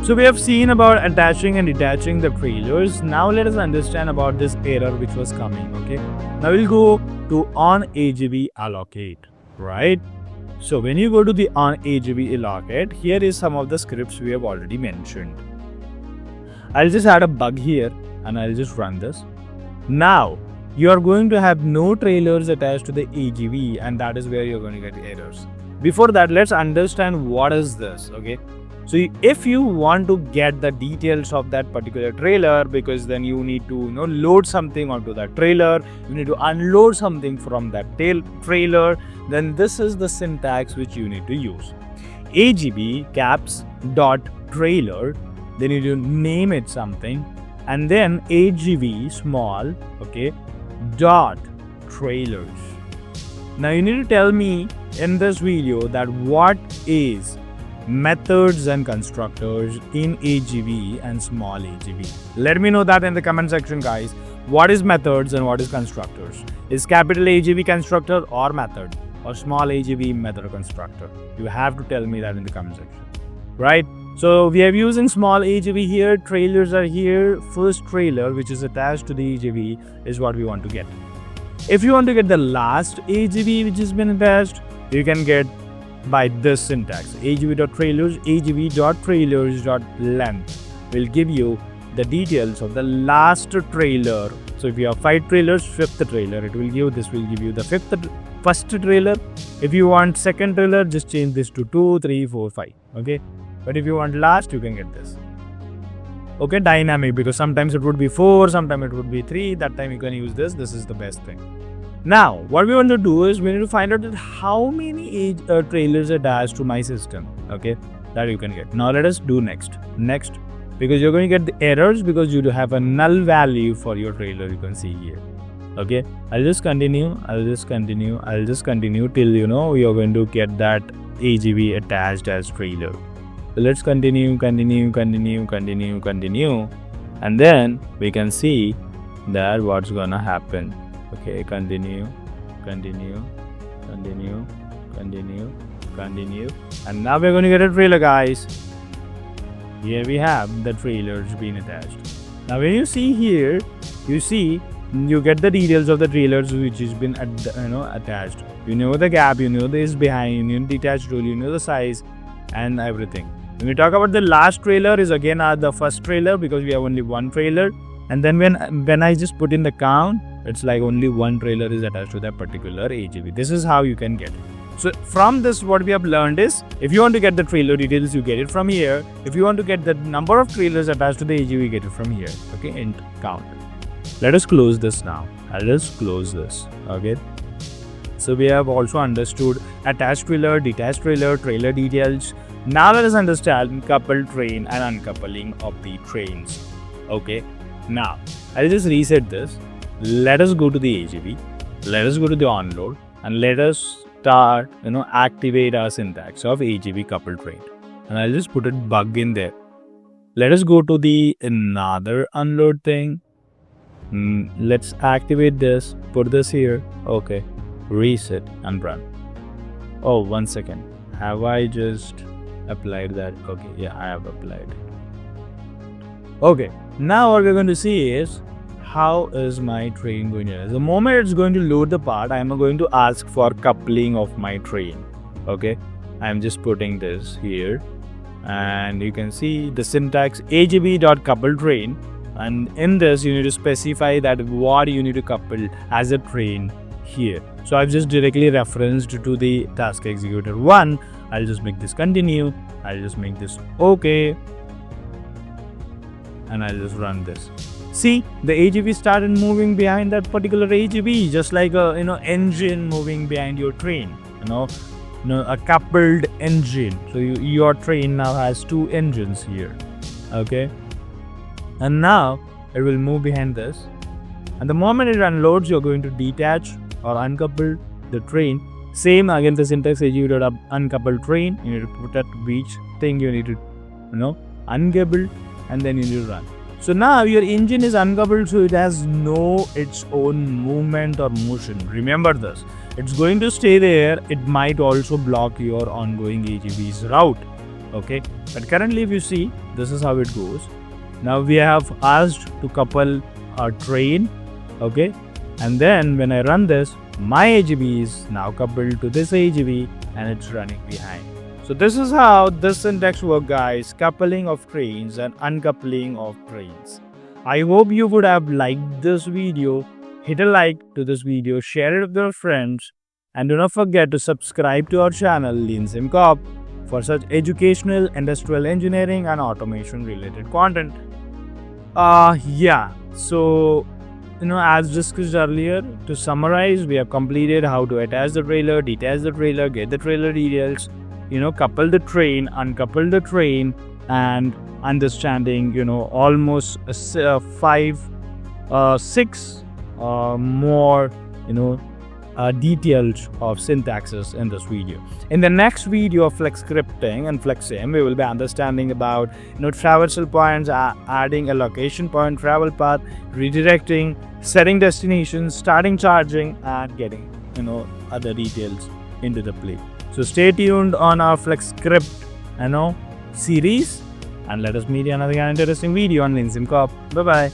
So we have seen about attaching and detaching the trailers. Now let us understand about this error which was coming. Okay. Now we'll go to on AGV allocate, right? So when you go to the on AGV allocate, here is some of the scripts we have already mentioned. I'll just add a bug here and I'll just run this. Now you are going to have no trailers attached to the AGV, and that is where you're going to get errors. Before that, let's understand what is this. Okay. So if you want to get the details of that particular trailer, because then you need to load something onto that trailer, you need to unload something from that trailer, then this is the syntax which you need to use. AGV caps dot trailer, then you need to name it something, and then AGV small, okay, dot trailers. Now you need to tell me in this video that what is methods and constructors in AGV and small AGV. Let me know that in the comment section, guys. What is methods and what is constructors? Is capital AGV constructor or method, or small AGV method or constructor? You have to tell me that in the comment section, right? So we are using small AGV here, trailers are here, first trailer which is attached to the AGV is what we want to get. If you want to get the last AGV which has been attached, you can get by this syntax. AGV.trailers.length will give you the details of the last trailer. So if you have 5 trailers, 5th trailer, it will give you, this will give you the first trailer. If you want second trailer, just change this to 2, 3, 4, 5. Okay. But if you want last, you can get this. Okay, dynamic, because sometimes it would be 4, sometimes it would be 3. That time you can use this. This is the best thing. Now, what we want to do is we need to find out that how many trailers attached to my system. Okay, that you can get. Now let us do next, because you're going to get the errors because you do have a null value for your trailer. You can see here. Okay, I'll just continue till you're going to get that AGV attached as trailer. So let's continue, and then we can see that what's gonna happen. Okay, continue, and now we're going to get a trailer, guys. Here we have the trailers being attached. Now when you see here, you get the details of the trailers which has been attached. You know the gap, you know this behind, you know detached rule, you know the size and everything. When we talk about the last trailer is again the first trailer, because we have only one trailer, and then when I just put in the count, it's like only one trailer is attached to that particular AGV. This is how you can get it. So from this, what we have learned is, if you want to get the trailer details, you get it from here. If you want to get the number of trailers attached to the AGV, you get it from here. Okay, and count. Let us close this now. I'll just close this. Okay. So we have also understood attached trailer, detached trailer, trailer details. Now let us understand coupled train and uncoupling of the trains. Okay. Now I'll just reset this. Let us go to the AGV. Let us go to the onload, and let us start activate our syntax of AGV coupled train. And I'll just put a bug in there. Let us go to the another unload thing. Let's activate this. Put this here. Okay. Reset and run. Oh, 1 second. Have I just applied that? Okay, yeah, I have applied it. Okay, now what we're going to see is how is my train going to. The moment it's going to load the part, I'm going to ask for coupling of my train. Okay, I'm just putting this here, and you can see the syntax agv.coupleTrain, and in this you need to specify that what you need to couple as a train here. So I've just directly referenced to the task executor 1. I'll just make this continue. I'll just make this okay, and I'll just run this. See, the AGV started moving behind that particular AGV, just like a engine moving behind your train. A coupled engine. So your train now has 2 engines here. Okay, and now it will move behind this. And the moment it unloads, you're going to detach or uncouple the train. Same again, the syntax uncouple train. You need to put at each thing you need to uncouple, and then you need to run. So now your engine is uncoupled, so it has its own movement or motion. Remember this. It's going to stay there. It might also block your ongoing AGV's route. Okay, but currently if you see, this is how it goes. Now we have asked to couple a train, okay, and then when I run this, my AGV is now coupled to this AGV and it's running behind. So this is how this syntax works, guys, coupling of trains and uncoupling of trains. I hope you would have liked this video. Hit a like to this video, share it with your friends, and do not forget to subscribe to our channel Leansimcorp for such educational, industrial engineering and automation related content. So as discussed earlier, to summarize, we have completed how to attach the trailer, detach the trailer, get the trailer details, couple the train, uncouple the train, and understanding almost 6 more details of syntaxes in this video. In the next video of flex scripting and flexsim, we will be understanding about traversal points, adding a location point, travel path, redirecting, setting destinations, starting charging, and getting other details into the play. So stay tuned on our flex script series, and let us meet you another interesting video on Leansimcorp. Bye bye.